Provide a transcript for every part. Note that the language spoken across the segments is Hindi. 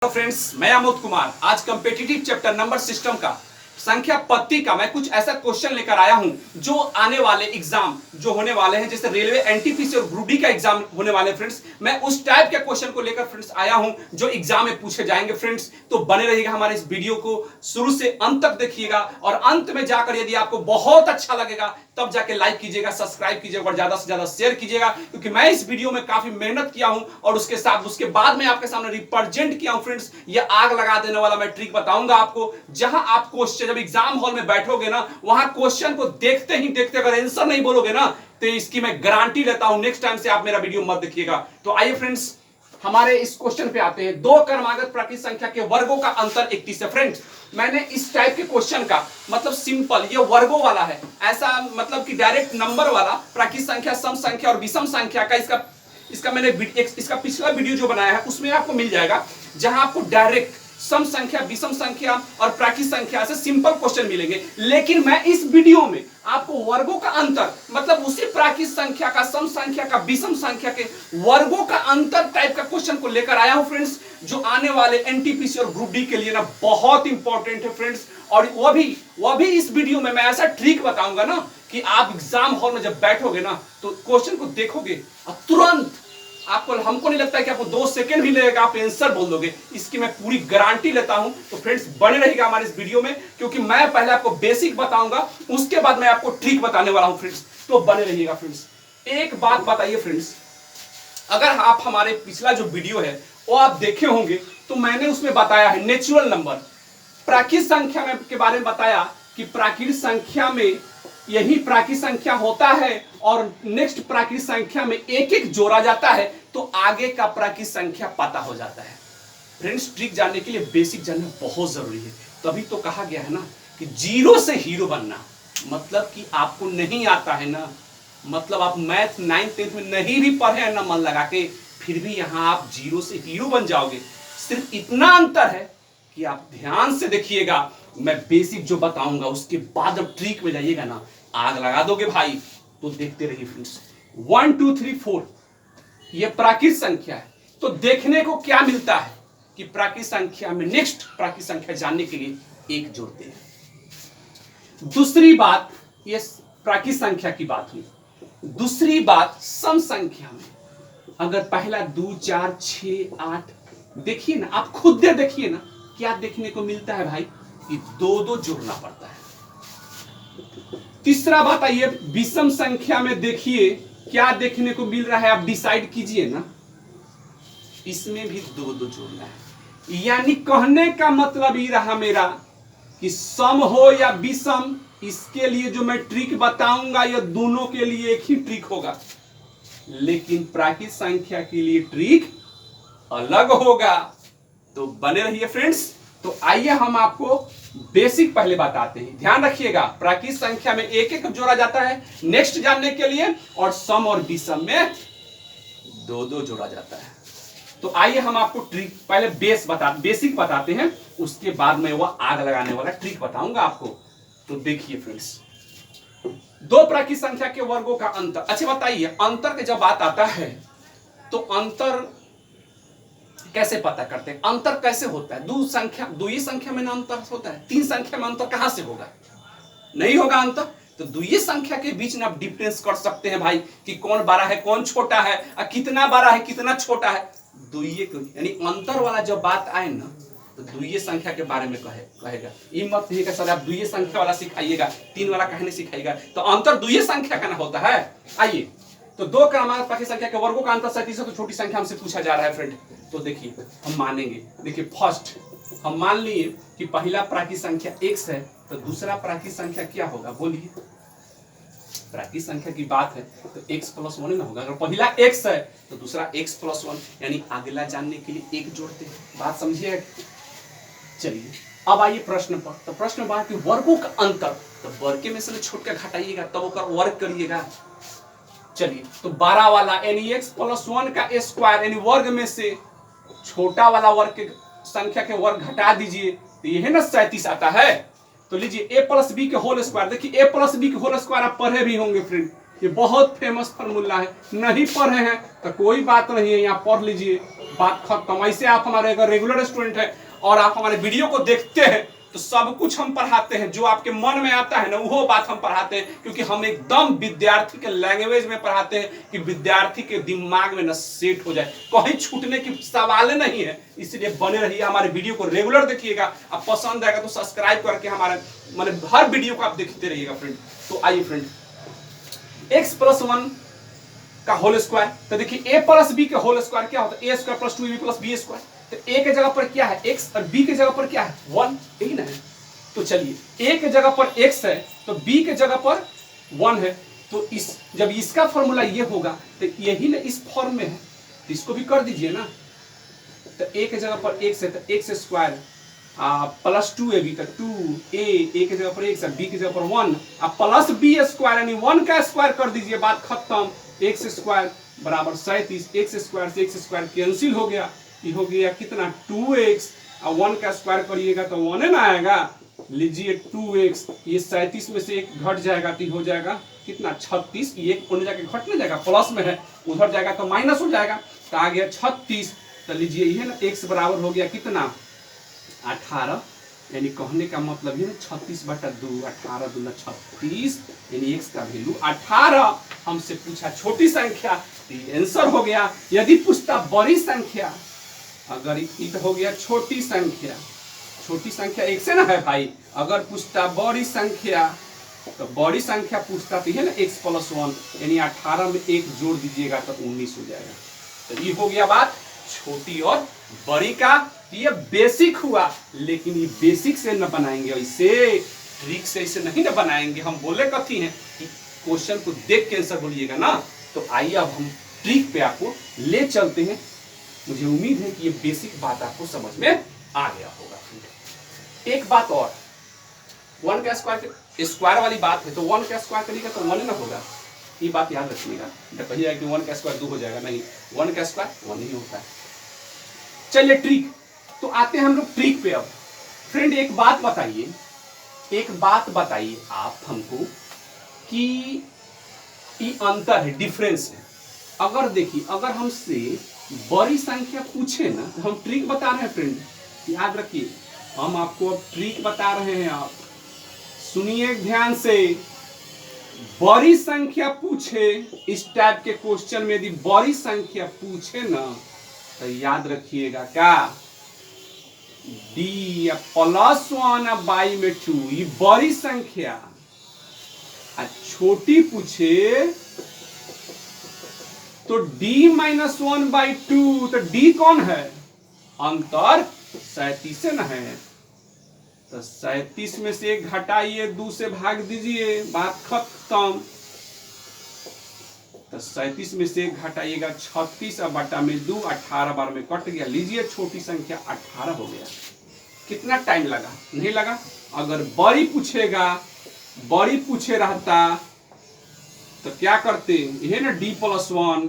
हेलो फ्रेंड्स, मैं अमोद कुमार आज कंपेटिटिव चैप्टर नंबर सिस्टम का संख्या पत्ती का मैं कुछ ऐसा क्वेश्चन लेकर आया हूं जो आने वाले एग्जाम जो होने वाले हैं, जैसे रेलवे एनटीपीसी और ग्रुप डी का एग्जाम होने वाले फ्रेंड्स। मैं उस टाइप के क्वेश्चन को लेकर फ्रेंड्स आया हूं जो एग्जाम में पूछे जाएंगे फ्रेंड्स। तो बने रहिएगा हमारे इस वीडियो को, शुरू से अंत तक देखिएगा और अंत में जाकर यदि आपको बहुत अच्छा लगेगा तब जाके लाइक कीजिएगा, सब्सक्राइब कीजिएगा और ज्यादा से ज्यादा शेयर कीजिएगा, क्योंकि मैं इस वीडियो में काफी मेहनत किया हूं और उसके बाद मैं आपके सामने रिप्रेजेंट किया हूं फ्रेंड्स। ये आग लगा देने वाला मैं ट्रिक बताऊंगा आपको, जहां आप क्वेश्चन जब एग्जाम हॉल में बैठोगे ना, वहां क्वेश्चन को देखते ही देखते अगर आंसर नहीं बोलोगे ना तो इसकी मैं गारंटी लेता हूं नेक्स्ट टाइम से आप मेरा वीडियो मत देखिएगा। तो आइए फ्रेंड्स हमारे इस क्वेश्चन पे आते हैं। दो क्रमागत प्राकृत संख्या के वर्गों का अंतर 31 है फ्रेंड्स। मैंने इस टाइप के क्वेश्चन का मतलब सिंपल ये वर्गों वाला है, ऐसा मतलब कि डायरेक्ट नंबर वाला प्राकृत संख्या, सम संख्या और विषम संख्या का इसका मैंने इसका पिछला वीडियो जो बनाया है उसमें आपको मिल जाएगा, जहां आपको डायरेक्ट सम संख्या, विषम संख्या और प्राकृत संख्या से सिंपल क्वेश्चन मिलेंगे। लेकिन मैं इस वीडियो में आपको वर्गों का अंतर मतलब उसी प्राकृत संख्या का, सम संख्या का, विषम संख्या के वर्गों का अंतर टाइप का क्वेश्चन को लेकर आया हूं फ्रेंड्स, जो आने वाले एनटीपीसी और ग्रुप डी के लिए ना बहुत इंपॉर्टेंट है फ्रेंड्स। और वह भी इस वीडियो में मैं ऐसा ट्रिक बताऊंगा ना कि आप एग्जाम हॉल में जब बैठोगे ना तो क्वेश्चन को देखोगे और तुरंत आपको, हमको नहीं लगता है कि आपको 2 सेकंड भी लगेगा, आप आंसर बोल दोगे। इसकी मैं पूरी गारंटी लेता हूं। तो फ्रेंड्स बने रहिएगा हमारे इस वीडियो में, क्योंकि मैं पहले आपको बेसिक बताऊंगा, उसके बाद मैं आपको ट्रिक बताने वाला हूं फ्रेंड्स। तो बने रहिएगा फ्रेंड्स। एक बात बताइए फ्रेंड्स, अगर आप हमारे पिछला जो वीडियो है वो आप देखे होंगे तो मैंने उसमें बताया है नेचुरल नंबर, प्राकृत संख्या में के बारे में बताया कि प्राकृत संख्या में यही प्राकृत संख्या होता है और नेक्स्ट प्राकृत संख्या में एक एक जोड़ा जाता है तो आगे का प्राकृत संख्या पता हो जाता है। फ्रेंड्स ट्रिक जानने के लिए बेसिक जानना बहुत जरूरी है। तभी तो कहा गया है ना कि जीरो से हीरो बनना, मतलब कि आपको नहीं आता है ना, मतलब आप मैथ 9th 10th में नहीं भी पढ़े हैं ना मन लगा के, फिर भी यहां आप जीरो से हीरो बन जाओगे। सिर्फ इतना अंतर है कि आप ध्यान से देखिएगा, मैं बेसिक जो बताऊंगा उसके बाद जब ट्रिक में जाइएगा ना आग लगा दोगे भाई। तो देखते रहिए फ्रेंड्स। 1 2 3 4 ये प्राकृत संख्या है। तो देखने को क्या मिलता है कि प्राकृत संख्या में नेक्स्ट प्राकृत संख्या जानने के लिए एक जोड़ते हैं। दूसरी बात, ये प्राकृत संख्या की बात हुई। दूसरी बात, सम संख्या में अगर पहला 2 4 6 8 देखिए ना, आप खुद देखिए ना क्या देखने को मिलता है भाई कि 2 जोड़ना पड़ता है। तीसरा बात आइए विषम संख्या में देखिए क्या देखने को मिल रहा है, आप डिसाइड कीजिए ना, इसमें भी 2 जोड़ना है। यानी कहने का मतलब ये रहा मेरा कि सम हो या विषम, इसके लिए जो मैं ट्रिक बताऊंगा ये दोनों के लिए एक ही ट्रिक होगा, लेकिन प्राकृत संख्या के लिए ट्रिक अलग होगा। तो बने रहिए फ्रेंड्स। तो आइए हम आपको बेसिक पहले बताते हैं, ध्यान रखिएगा। प्राकृत संख्या में एक एक जोड़ा जाता है नेक्स्ट जानने के लिए, और सम और विषम में 2 जोड़ा जाता है। तो आइए हम आपको ट्रिक पहले बेसिक बताते हैं, उसके बाद मैं वह आग लगाने वाला ट्रिक बताऊंगा आपको। तो देखिए फ्रेंड्स, 2 प्राकृत संख्या के वर्गों का अंतर। अच्छा बताइए, अंतर के जब बात आता है तो अंतर कैसे पता करते हैं, अंतर कैसे होता है? दो ही संख्या में ना अंतर होता है, 3 संख्या में अंतर कहां से होगा? नहीं होगा अंतर। तो द्वितीय संख्या के बीच में आप डिफरेंस कर सकते हैं भाई कि कौन बड़ा है कौन छोटा है, और कितना बड़ा है कितना छोटा है। द्वितीय यानी अंतर वाला जब बात आए ना तो द्वितीय संख्या के बारे में कहेगा। ये मत कहिएगा सर आप द्वितीय संख्या वाला सिखाइएगा, 3 वाला कहने सिखाइएगा। तो अंतर द्वितीय संख्या का ना होता है। आइए, तो 2 क्रमागत प्राकृत संख्या के वर्गों का अंतर 37 है, तो छोटी संख्या हमसे पूछा जा रहा है फ्रेंड। तो देखिए हम मानेंगे, देखिए फर्स्ट हम मान लिए कि पहला प्राकृत संख्या x है, तो दूसरा प्राकृत संख्या क्या होगा बोलिए? प्राकृत संख्या की बात है तो x + 1 ना होगा। अगर पहला x है तो दूसरा x + 1, यानी अगला जानने के लिए 1 जोड़ते हैं। बात समझिए। चलिए अब आइए प्रश्न पर। तो प्रश्न बात कि वर्गों का अंतर, तो वर्ग में से छोड़ के घटाइएगा तब ओकर वर्ग करिएगा। चलिए, तो 12 वाला यानी x + 1 का स्क्वायर यानी वर्ग में से छोटा वाला वर्ग के संख्या के वर्ग घटा दीजिए, तो ये है ना 37 आता है। तो लीजिए a + b के होल स्क्वायर। देखिए a + b के होल स्क्वायर आप पढ़े भी होंगे फ्रेंड, ये बहुत फेमस फॉर्मूला है, नहीं पढ़े हैं तो कोई बात नहीं है, यहाँ पढ़ लीजिए, बात खत्म। ऐसे आप हमारे अगर रेगुलर स्टूडेंट हैं और आप हमारे वीडियो को देखते हैं तो सब कुछ हम पढ़ाते हैं, जो आपके मन में आता है ना वो बात हम पढ़ाते हैं, क्योंकि हम एकदम विद्यार्थी के लैंग्वेज में पढ़ाते हैं कि विद्यार्थी के दिमाग में न सेट हो जाए, कहीं छूटने की सवाल नहीं है। इसलिए बने रहिए, हमारे वीडियो को रेगुलर देखिएगा, आप पसंद आएगा तो सब्सक्राइब करके हमारे मतलब हर वीडियो को आप देखते रहिएगा फ्रेंड। तो आइए फ्रेंड, x+1 का होल स्क्वायर, तो देखिए a प्लस बी का होल स्क्वायर क्या होता है, a square plus 2ab plus B square. तो a के जगह पर क्या है x और b के जगह पर क्या है 1, यही ना है। तो चलिए a के जगह पर x है तो b के जगह पर 1 है, तो इस जब इसका फॉर्मूला ये होगा तो यही ना इस फॉर्म में है, तो इसको भी कर दीजिए ना। तो a के जगह पर x है तो x स्क्वायर प्लस 2ab का 2a के जगह पर x है, b के जगह पर 1 प्लस b स्क्वायर यानी 1 का स्क्वायर कर दीजिए, बात खत्म। x स्क्वायर बराबर 37, x स्क्वायर से x स्क्वायर कैंसिल हो गया, ये हो गया कितना 2x और 1 का स्क्वायर करिएगा तो 1 ना आएगा, लीजिए 2x, ये 37 में से एक घट जाएगा तो हो जाएगा कितना 36, ये एक उन्हें जाके घट नहीं जाएगा, प्लस में है उधर जाएगा तो माइनस हो जाएगा, तो आ गया 36। तो लीजिए ये ना x बराबर हो गया कितना 18, यानी कहने का मतलब ये 36/2, 18 दूना 36, यानी x का वैल्यू 18। हमसे पूछा छोटी संख्या तो ये आंसर हो गया। यदि पूछता बड़ी संख्या, अगर ये हो गया छोटी संख्या, छोटी संख्या एक से ना है भाई, अगर पूछता बड़ी संख्या तो बड़ी संख्या पूछता तो है ना x+1, यानी 18 में 1 जोड़ दीजिएगा तो 19 हो जाएगा। तो ये हो गया बात छोटी और बड़ी का। ये बेसिक हुआ, लेकिन ये बेसिक से न बनाएंगे, ऐसे ट्रिक से इसे नहीं न बनाएंगे। हम बोले कथी हैं कि क्वेश्चन को देख के आंसर बोलिएगा ना। तो आइए अब हम ट्रिक पे आपको ले चलते हैं। मुझे उम्मीद है कि ये बेसिक बात आपको समझ में आ गया होगा। एक बात और, 1 का स्क्वायर वाली बात है, तो 1 का स्क्वायर करिएगा तो 1 ना होगा, ये बात याद रखिएगा। कहिएगा कि 1 का स्क्वायर 2 हो जाएगा, नहीं, 1 का स्क्वायर 1 ही होता है। चलिए ट्रिक, तो आते हैं हम लोग ट्रिक पे। अब फ्रेंड एक बात बताइए आप हमको कि ये अंतर है, डिफरेंस है। अगर देखिए, अगर हमसे बड़ी संख्या पूछे ना तो हम ट्रिक बता रहे हैं फ्रेंड, याद रखिए, हम आपको अब ट्रिक बता रहे हैं, आप सुनिए ध्यान से। बड़ी संख्या पूछे इस टाइप के क्वेश्चन में, यदि बड़ी संख्या पूछे ना तो याद रखिएगा क्या, d या +1/2, ये बड़ी संख्या। छोटी पूछे तो d-1/2, तो d कौन है, अंतर 37 से ना है, तो 37 में से 1 घटाइए, 2 से भाग दीजिए, बात खत्म। तो 37 में से 1 घटाइएगा 36 और बटा में 2, 18 बार में कट गया, लीजिए छोटी संख्या 18 हो गया। कितना टाइम लगा, नहीं लगा। अगर बड़ी पूछे रहता तो क्या करते, ये ना d+1,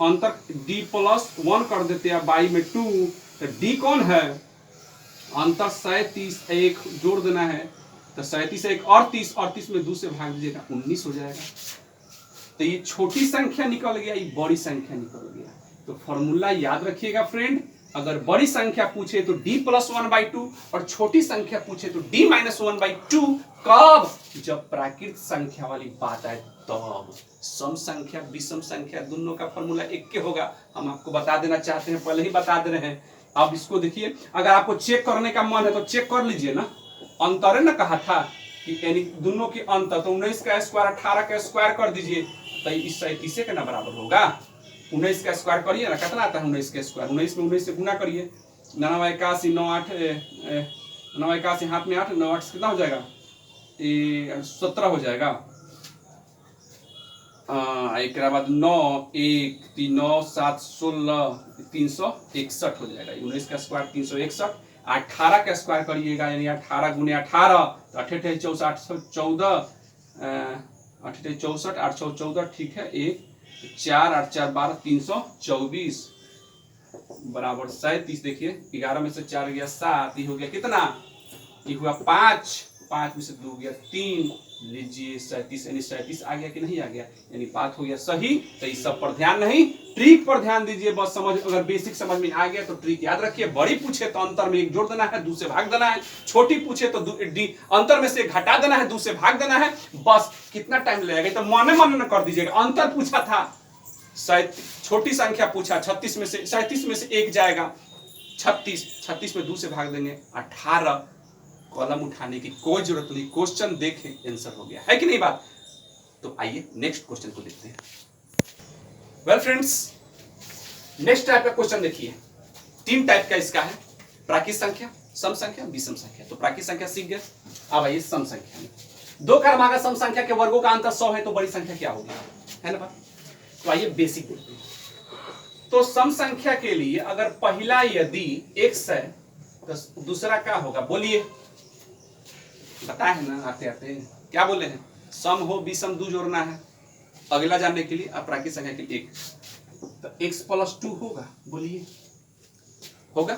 अंतर d+1 कर देते हैं 2/2, तो d कौन है, अंतर 37, 1 जोड़ देना है, तो 37 1 38 में 2 से भाग दीजिएगा 19 हो जाएगा। तो ये छोटी संख्या निकल गया, ये बड़ी संख्या निकल गया। तो फॉर्मूला याद रखिएगा फ्रेंड, अगर बड़ी संख्या पूछे तो d+1/2 और छोटी संख्या पूछे तो d-1/2। कब, जब प्राकृत संख्या वाली बात आए तब। सम संख्या विषम संख्या दोनों का फॉर्मूला एक के होगा, हम आपको बता देना चाहते हैं, पहले ही बता दे रहे हैं। अब इसको देखिए, अगर आपको चेक करने का मन है तो चेक कर लीजिए ना, अंतर है ना, कहा था कि यानी दोनों की अंतर, तो 19 का स्क्वायर 18 का स्क्वायर कर दीजिए तो इस 37 के ना बराबर होगा। 19 का स्क्वायर करिए ना, कितना आता है 19 का स्क्वायर, 19 में 19 से गुना करिए, 9 81 9 8 9 81 हाथ में 8 9 8 कितना हो जाएगा, 17 हो जाएगा। एक बाद 9 1 3 9 7 16 361 हो जाएगा। 19 का स्क्वायर 361, 18 का स्क्वायर करिएगा यानी 18 गुने 18 तो 8 64 814 8 64 814, ठीक है, 1 4 8 4 12 324 बराबर 37। देखिए 11 में से 4 गया 7, ये हो गया कितना, ये हुआ 5 5 में से 2 गया 3, लीजिए 37, यानी 37 आ गया कि नहीं आ गया, यानी बात हो गया सही। तो इस सब पर ध्यान नहीं, ट्रिक पर ध्यान दीजिए बस। समझ, अगर बेसिक समझ में आ गया तो ट्रिक याद रखिए। बड़ी पूछे तो अंतर में 1 जोड़ देना है, 2 से भाग देना है। छोटी पूछे तो अंतर में से 1 घटा देना है, 2 से भाग देना है। बस कितना टाइम लगेगा तो माने माने कर दीजिएगा। अंतर पूछा था, छोटी संख्या पूछा, 36 में से 37 में से 1 जाएगा 36 में 2 से भाग देंगे 18। कॉलम उठाने की कोई जरूरत नहीं, क्वेश्चन देखें आंसर हो गया है कि नहीं बात। तो आइए नेक्स्ट क्वेश्चन को देखते हैं। वेल फ्रेंड्स, नेक्स्ट टाइप का क्वेश्चन देखिए। 3 टाइप का इसका है, प्राकृत संख्या, सम संख्या, विषम संख्या। तो प्राकृत संख्या सीख गए, अब आइए सम संख्या में। 2 क्रमांक सम संख्या के वर्गों का अंतर 100 है तो बड़ी संख्या क्या होगी, है ना बात। तो आइए बेसिक देखते हैं। तो सम संख्या के लिए अगर पहला यदि x है तो दूसरा क्या होगा, बोलिए, बताए है ना आते आते क्या बोले हैं, सम हो विषम 2 जोड़ना है। अगला जानने के लिए अब प्राकृत संख्या के लिए 1, तो x + 2 होगा, बोलिए होगा।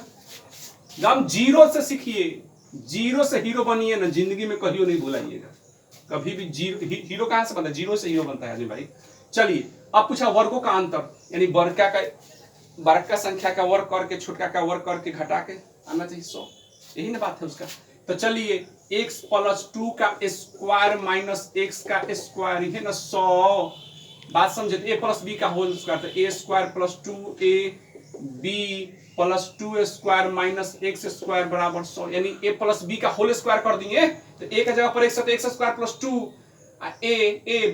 हम 0 से सीखिए, 0 से हीरो बनिए ना, जिंदगी में कहियो नहीं भुलाइएगा कभी भी। हीरो कहां से बनता है, 0 से हीरो बनता है भाई। चलिए अब पूछा वर्गों का अंतर, यानी वर्ग का संख्या का वर्ग करके छोटका का वर्ग करके घटा के आना चाहिए 100, यही ना बात है उसका। तो चलिए x + 2 का स्क्वायर माइनस x का स्क्वायर, ये ना 100। बात समझे, a + b का होल स्क्वायर, तो a² + 2ab + 2 square minus x square बराबर 100, यानी a + b का होल स्क्वायर कर देंगे तो a का जगह पर x है तो x² + 2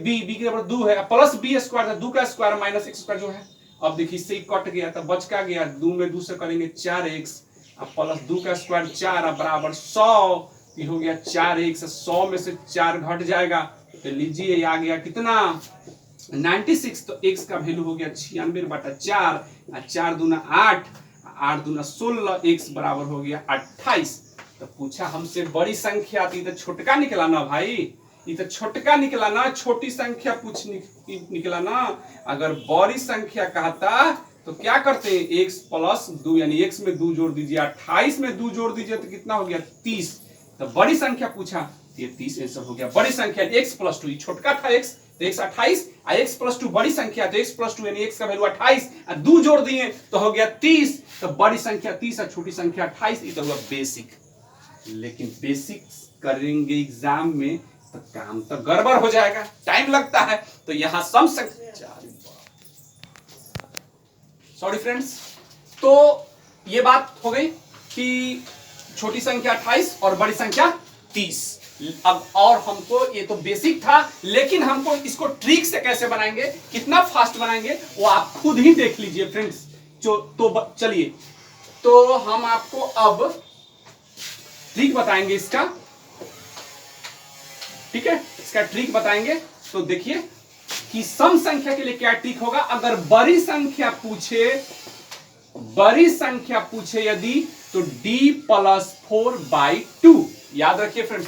b की जगह पर 2 है, प्लस b स्क्वायर, 2 का स्क्वायर माइनस x स्क्वायर जो है। अब देखिए से कट गया तो बच का गया, 2 में 2 से करेंगे 4x प्लस 2 का स्क्वायर 4 बराबर 100, ये हो गया 4x। 100 में से 4 घट जाएगा तो लीजिए आ गया कितना 96। तो x का वैल्यू हो गया 96/4, 4 दूना 8, 8 दूना 16, x बराबर हो गया 28। तो पूछा हमसे बड़ी संख्या थी तो छोटका निकला ना भाई, ये तो छोटका निकला ना, छोटी संख्या पूछ निकला ना। अगर बड़ी संख्या कहता तो क्या करते हैं, x + 2, यानी x में 2 जोड़ दीजिए, 28 में 2 जोड़ दीजिए तो कितना हो गया 30। तो बड़ी संख्या पूछा, ये 30 आंसर हो गया। बड़ी संख्या x + 2, छोटका था x तो x 28, x + 2 बड़ी संख्या तो x + 2 यानी x का वैल्यू 28, 2 जोड़ दिए तो हो गया 30। तो बड़ी संख्या 30 और छोटी संख्या 28, ये तो हुआ बेसिक। लेकिन बेसिक करेंगे एग्जाम में तो काम तो गड़बड़ हो जाएगा, टाइम लगता है। तो यहां सम संख्या, सॉरी फ्रेंड्स, तो ये बात हो गई कि छोटी संख्या 28 और बड़ी संख्या 30। अब और हमको ये तो बेसिक था, लेकिन हमको इसको ट्रिक से कैसे बनाएंगे, कितना फास्ट बनाएंगे वो आप खुद ही देख लीजिए फ्रेंड्स। तो चलिए तो हम आपको अब ट्रिक बताएंगे इसका, ठीक है, इसका ट्रिक बताएंगे। तो देखिए कि सम संख्या के लिए क्या ट्रिक होगा। अगर बड़ी संख्या पूछे यदि तो d + 4/2, याद रखिए फ्रेंड्स,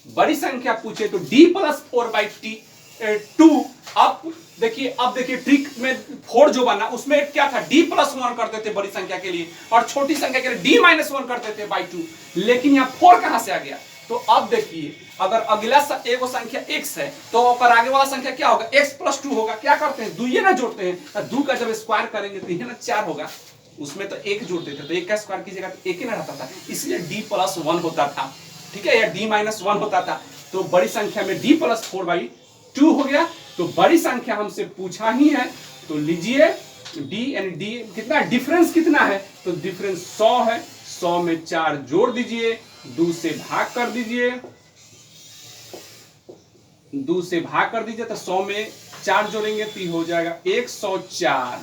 बड़ी संख्या पूछे तो d + 4/2। अब देखिए ट्रिक में 4 जो बना उसमें क्या था, d + 1 करते थे बड़ी संख्या के लिए, और छोटी संख्या के लिए d - 1 करते थे /2। लेकिन यहाँ 4 कहां से आ गया। तो अब देखिए अगर अगला एगो संख्या x है तो आगे वाला संख्या क्या होगा, x + 2 होगा। क्या करते हैं, 2 ये ना जोड़ते हैं, तो 2 का जब स्क्वायर करेंगे तो ये ना 4 होगा, उसमें तो 1 जोड़ देते, तो 1 का स्क्वायर कीजिएगा तो 1 ही ना रहता था, इसलिए d + 1 होता था, ठीक है, या d - 1 होता था। तो बड़ी संख्या में d + 4/2 हो गया। तो बड़ी संख्या हमसे पूछा ही है, तो लीजिए d यानी d कितना, डिफरेंस कितना है, तो डिफरेंस 100 है। 100 में 4 जोड़ दीजिए, 2 से भाग कर दीजिए, 2 से भाग कर दीजिए तो 100 में 4 जोड़ेंगे तो हो जाएगा 104।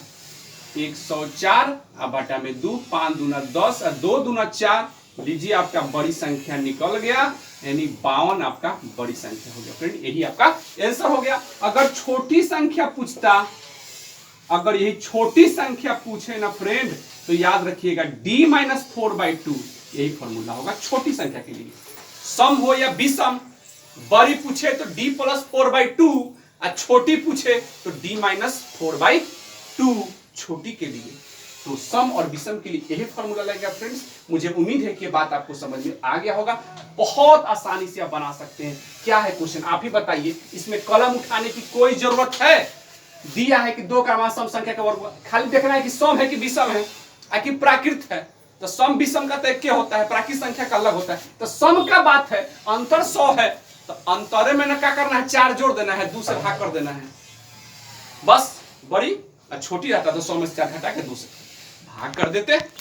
104 अब बटा में 2, 5 दूना 10 और 2 दूना 4, लीजिए आपका बड़ी संख्या निकल गया, यानी 52 आपका बड़ी संख्या हो गया। फ्रेंड यही आपका आंसर हो गया। अगर छोटी संख्या पूछता, अगर यही छोटी संख्या पूछे ना फ्रेंड, तो याद रखिएगा d - 4/2 यही फॉर्मूला होगा छोटी संख्या के लिए। सम हो या विषम, बड़ी पूछे तो d + 4/2 और छोटी पूछे तो d - 4/2 छोटी के लिए। तो सम और विषम के लिए यही फॉर्मूला लगेगा फ्रेंड्स। मुझे उम्मीद है कि बात आपको समझ में आ गया होगा। बहुत आसानी से आप बना सकते हैं। क्या है क्वेश्चन आप ही बताइए, इसमें कलम उठाने की कोई जरूरत है? दिया है कि 2 का मान सम संख्या का वर्ग, खाली देखना है कि सम है कि विषम है कि प्राकृत है। तो सम विषम का तो एक होता है, प्राकृत संख्या का अलग होता है। तो सम का बात है, अंतर 100 है, तो अंतरे में ना क्या करना है, 4 जोड़ देना है, 2 से भाग कर देना है। बस बड़ी छोटी रहता तो 100 में से 4 घटा के 2 से भाग कर देते।